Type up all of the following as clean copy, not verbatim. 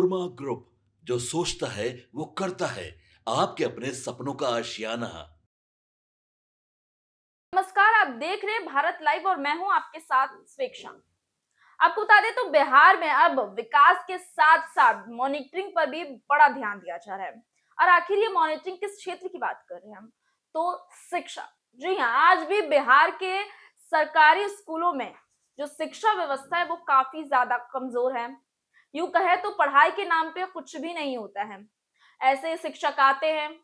नोरमा group, जो सोचता है वो करता है। आपके अपने सपनों का आशियाना। नमस्कार। आप देख रहे हैं भारत लाइव और मैं हूं आपके साथ स्वेक्षा। आपको बता दें तो बिहार में अब विकास के साथ साथ मॉनिटरिंग पर भी बड़ा ध्यान दिया जा रहा है। और आखिर ये मॉनिटरिंग किस क्षेत्र की बात कर रहे हैं हम? तो शिक्षा। जी हाँ, आज भी बिहार के सरकारी स्कूलों में जो शिक्षा व्यवस्था है वो काफी ज्यादा कमजोर है। यूं कहे तो पढ़ाई के नाम पे कुछ भी नहीं होता है। ऐसे शिक्षक आते हैं,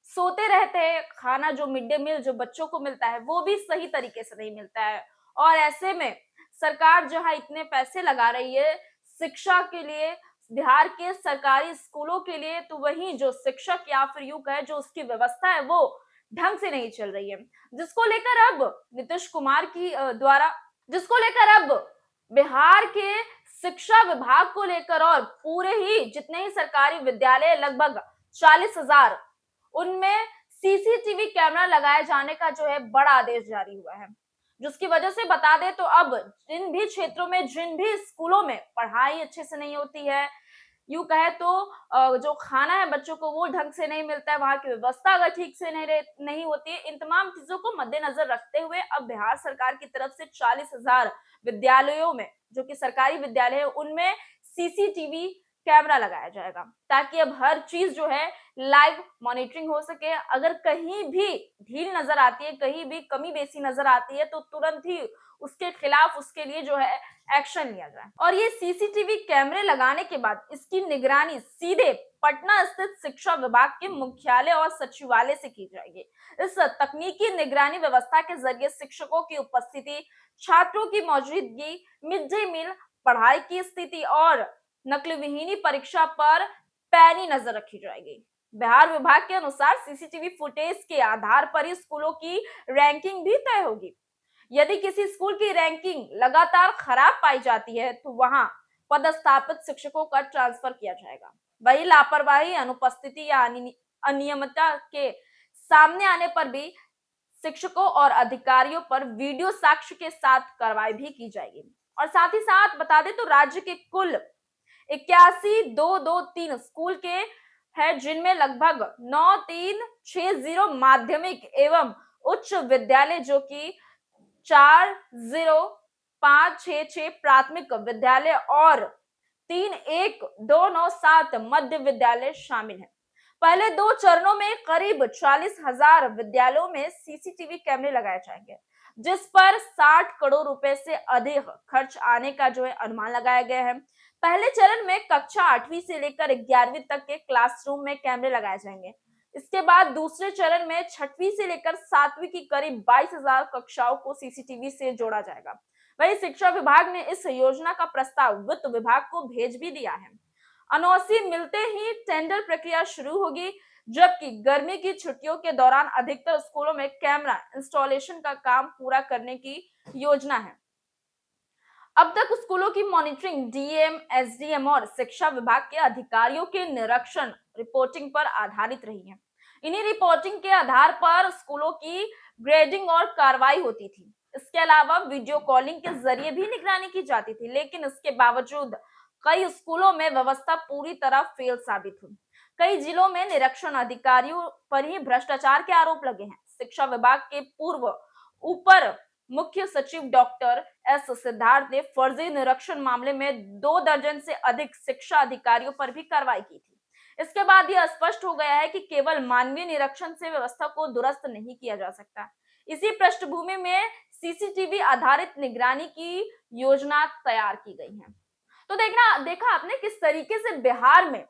सोते रहते हैं, खाना जो मिड डे मील जो बच्चों को मिलता है वो भी सही तरीके से नहीं मिलता है। और ऐसे में सरकार जो है इतने पैसे लगा रही है शिक्षा के लिए, बिहार के सरकारी स्कूलों के लिए, तो वही जो शिक्षक या फिर यूं कहे जो उसकी व्यवस्था है वो ढंग से नहीं चल रही है। जिसको लेकर अब नीतीश कुमार की द्वारा जिसको लेकर अब बिहार के शिक्षा विभाग को लेकर और पूरे ही जितने ही सरकारी विद्यालय लगभग 40,000 उनमें सीसीटीवी कैमरा लगाए जाने का जो है बड़ा आदेश जारी हुआ है। जिसकी वजह से बता दें तो अब जिन भी क्षेत्रों में जिन भी स्कूलों में पढ़ाई अच्छे से नहीं होती है, यूं कहे तो जो खाना है बच्चों को वो ढंग से नहीं मिलता है, वहां की व्यवस्था अगर ठीक से नहीं होती है, इन तमाम चीजों को मद्देनजर रखते हुए अब बिहार सरकार की तरफ से 40,000 विद्यालयों में जो कि सरकारी विद्यालय है उनमें सीसीटीवी कैमरा लगाया जाएगा, ताकि अब हर चीज जो है लाइव मॉनिटरिंग हो सके। अगर कहीं भी ढील नजर आती है, कहीं भी कमी बेसी नजर आती है, तो तुरंत ही उसके खिलाफ उसके लिए जो है एक्शन लिया जाए। और ये सीसीटीवी कैमरे लगाने के बाद इसकी निगरानी सीधे पटना स्थित शिक्षा विभाग के मुख्यालय और सचिवालय से की जाएगी। इस तकनीकी निगरानी व्यवस्था के जरिए शिक्षकों की उपस्थिति, छात्रों की मौजूदगी, मिड डे मील, पढ़ाई की स्थिति और नकल विहीनी परीक्षा पर पैनी नजर रखी जाएगी। बिहार विभाग के अनुसार सीसीटीवी फुटेज के आधार पर ही स्कूलों की रैंकिंग भी तय होगी। यदि किसी स्कूल की रैंकिंग लगातार खराब पाई जाती है तो वहां पदस्थापित शिक्षकों का ट्रांसफर किया जाएगा। वही लापरवाही, अनुपस्थिति या अनियमितता के सामने आने पर भी शिक्षकों और अधिकारियों पर वीडियो साक्ष्य के साथ कार्रवाई भी की जाएगी। और साथ ही साथ बता दें तो राज्य के कुल 81,223 स्कूल के है, जिनमें लगभग 9,360 माध्यमिक एवं उच्च विद्यालय जो कि 4,0566 प्राथमिक विद्यालय और 3,1,297 मध्य विद्यालय शामिल हैं। पहले दो चरणों में करीब 40,000 विद्यालयों में सीसीटीवी कैमरे लगाए जाएंगे, जिस पर 60 करोड़ रुपए से अधिक खर्च आने का जो है अनुमान लगाया गया है। पहले चरण में कक्षा 8वीं से लेकर 11वीं तक के क्लासरूम में कैमरे लगाए जाएंगे। इसके बाद दूसरे चरण में 6वीं से लेकर 7वीं की करीब 22,000 कक्षाओं को सीसीटीवी से जोड़ा जाएगा। वहीं शिक्षा विभाग ने इस योजना का प्रस्ताव वित्त विभाग को भेज भी दिया है। अनौसी मिलते ही टेंडर प्रक्रिया शुरू होगी, जबकि गर्मी की छुट्टियों के दौरान अधिकतर स्कूलों में कैमरा इंस्टॉलेशन का काम पूरा करने की योजना है। अब तक स्कूलों की मॉनिटरिंग डीएम, एसडीएम और शिक्षा विभाग के अधिकारियों के निरीक्षण रिपोर्टिंग पर आधारित रही है। इन्हीं रिपोर्टिंग के आधार पर स्कूलों की ग्रेडिंग और कार्रवाई होती थी। इसके अलावा वीडियो कॉलिंग के जरिए भी निगरानी की जाती थी, लेकिन इसके बावजूद कई स्कूलों में व्यवस्था पूरी तरह फेल साबित हुई। कई जिलों में निरीक्षण अधिकारियों पर ही भ्रष्टाचार के आरोप लगे हैं। शिक्षा विभाग के पूर्व ऊपर मुख्य सचिव डॉक्टर एस सिद्धार्थ ने फर्जी निरीक्षण मामले में 2 दर्जन से अधिक शिक्षा अधिकारियों पर भी कार्रवाई की थी। इसके बाद यह स्पष्ट हो गया है कि केवल मानवीय निरीक्षण से व्यवस्था को दुरुस्त नहीं किया जा सकता। इसी पृष्ठभूमि में सीसीटीवी आधारित निगरानी की योजना तैयार की गई है। तो देखा आपने किस तरीके से बिहार में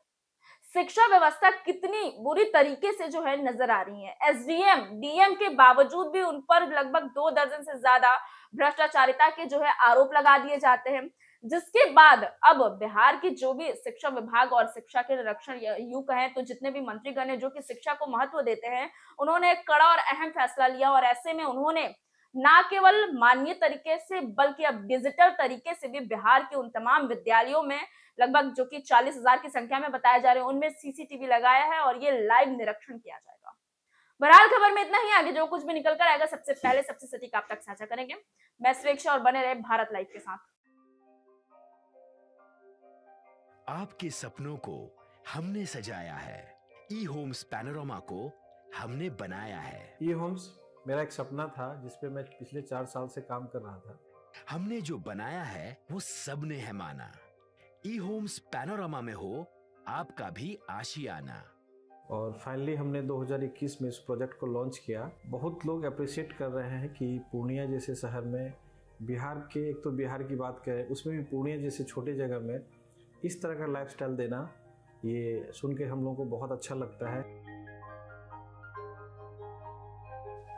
शिक्षा व्यवस्था कितनी बुरी तरीके से जो है नजर आ रही है। एसडीएम, डीएम के बावजूद भी उन पर लगभग 2 दर्जन से ज्यादा भ्रष्टाचारिता के जो है आरोप लगा दिए जाते हैं। जिसके बाद अब बिहार की जो भी शिक्षा विभाग और शिक्षा के निरीक्षण यूं कहें तो जितने भी मंत्रीगण है जो कि शिक्षा को महत्व देते हैं, उन्होंने एक कड़ा और अहम फैसला लिया और ऐसे में उन्होंने ना केवल मानवीय तरीके से बल्कि अब डिजिटल तरीके से भी बिहार के उन तमाम विद्यालयों में लगभग जो कि 40,000 की संख्या में बताया जा रहे हैं उनमें सीसीटीवी लगाया है और ये लाइव निरीक्षण किया जाएगा। बहरहाल खबर में इतना ही। आगे जो कुछ भी निकल कर आएगा सबसे पहले सबसे सटीक आप तक साझा करेंगे। मैं स्वेच्छा और बने रहे भारत लाइव के साथ। आपके सपनों को हमने सजाया है, ई होम्स पैनोरमा को हमने बनाया है। ई होम्स मेरा एक सपना था जिस पे मैं पिछले 4 साल से काम कर रहा था। हमने जो बनाया है वो सबने है माना। ई होम्स पैनोरमा में हो आपका भी आशियाना। और फाइनली हमने 2021 में इस प्रोजेक्ट को लॉन्च किया। बहुत लोग अप्रिशिएट कर रहे हैं कि पूर्णिया जैसे शहर में, बिहार के, एक तो बिहार की बात करें उसमें भी पूर्णिया जैसे छोटे जगह में इस तरह का लाइफस्टाइल देना, ये सुन के हम लोगों को बहुत अच्छा लगता है।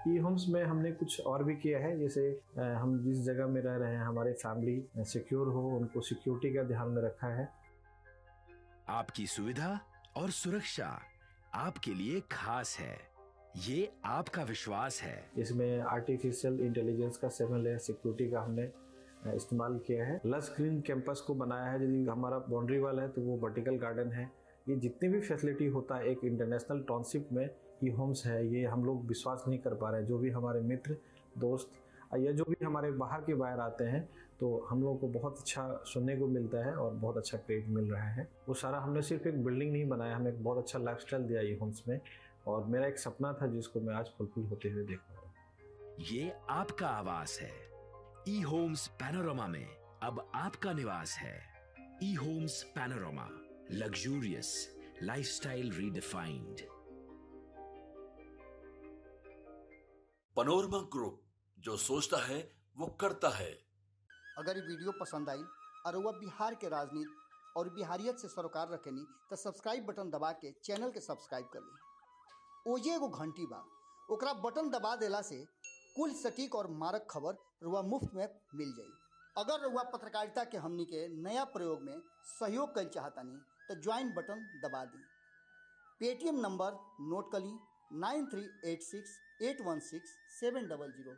ई होम्स में हमने कुछ और भी किया है, जैसे हम जिस जगह में रह रहे हैं हमारे फैमिली सिक्योर हो, उनको सिक्योरिटी का ध्यान में रखा है। आपकी सुविधा और सुरक्षा आपके लिए खास है, ये आपका विश्वास है। इसमें आर्टिफिशियल इंटेलिजेंस का 7 लेयर सिक्योरिटी का हमने इस्तेमाल किया है। लस ग्रीन कैंपस को बनाया है। यदि हमारा बाउंड्री वाल है तो वो वर्टिकल गार्डन है। ये जितनी भी फैसिलिटी होता है एक इंटरनेशनल टाउनशिप में, ई होम्स है, ये हम लोग विश्वास नहीं कर पा रहे हैं। जो भी हमारे मित्र दोस्त या जो भी हमारे बाहर के बाहर आते हैं तो हम लोगों को बहुत अच्छा सुनने को मिलता है और बहुत अच्छा क्रेडिट मिल रहा है। वो सारा हमने सिर्फ एक बिल्डिंग नहीं बनाया, हमें एक बहुत अच्छा लाइफस्टाइल दिया ई होम्स में, और मेरा एक सपना था जिसको मैं आज फुलफिल होते हुए देख रहा हूँ। ये आपका आवास है। ई होम्स पैनोरमा में अब आपका निवास है। E Homes Panorama, luxurious lifestyle redefined. Panorama Group, जो सोचता है वो करता है। अगर ये वीडियो पसंद आई और वह बिहार के राजनीति और बिहारियत से सरोकार रखेनी तो सब्सक्राइब बटन दबा के चैनल के सब्सक्राइब कर ली। ओजे एगो घंटी बा, ओकरा बटन दबा देला से कुल सटीक और मारक खबर रुआ मुफ्त में मिल जाई। अगर रुआ पत्रकारिता के हमनी के नया प्रयोग में सहयोग कर चाहतानी तो ज्वाइन बटन दबा दी। पेटीएम नंबर नोट कर ली 9386 816 700।